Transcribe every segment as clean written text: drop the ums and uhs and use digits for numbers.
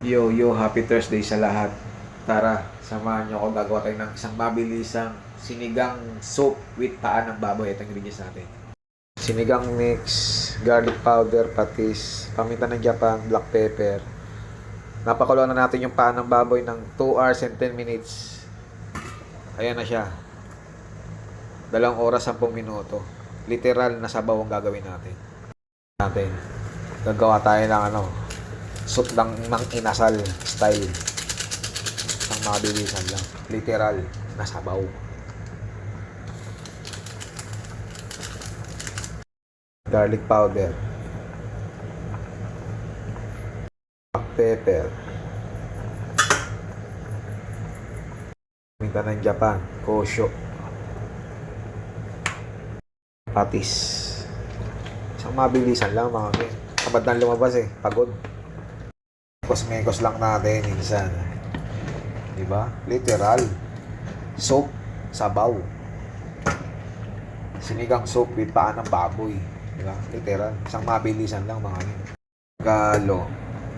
Yo, happy Thursday sa lahat. Tara, samahan nyo ako. Gagawa tayo ng isang mabilisang sinigang soup with paa ng baboy. Ito ang ingredients natin. Sinigang mix, garlic powder, patis, paminta ng Japan, black pepper. Napakuluan na natin yung paa ng baboy ng 2 hours and 10 minutes. Ayan na siya. 2 oras 10 minuto. Literal na sabaw ang gagawin natin. Gagawa tayo ng soup ng inasal style. Ang mabilisan lang. Literal na sabaw. Garlic powder. Black pepper. Minta ng Japan. Kosyo. Patis. Isang mabilisan lang mga men. Kapag na lumabas pagod. Kosmekos lang natin minsan. Diba? Literal. Soup, sabaw. Sinigang soup with paa ng baboy. Diba? Literal. Isang mabilisan lang mga men. Galo.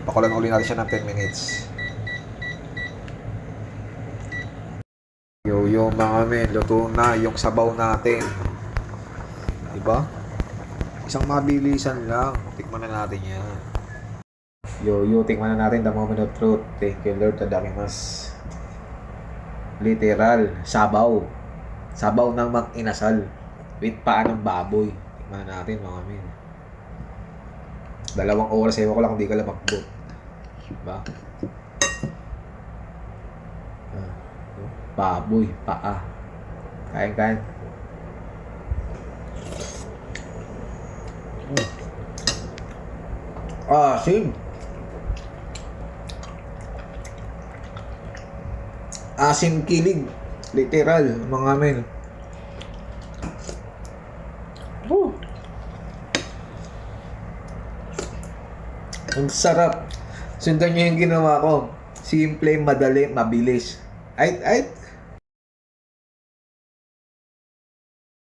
Pakulan uli natin siya ng 10 minutes. Yo mga men, luto na yung sabaw natin. Diba? Isang mabilisan lang. Tikman na natin yan. Yo, tikman na natin the moment of truth. Thank you Lord, tadakimasu. Literal, sabaw. Sabaw ng mag-inasal with paa ng baboy. Tikman na natin mga men. 2 oras ewan ko lang kung di ka lamakbo. Diba? Baboy, paa. Kain. Asim. Asim kilig. Literal, mga men. Ang sarap. Sundan nyo yung ginawa ko. Simple, madali, mabilis. Ay.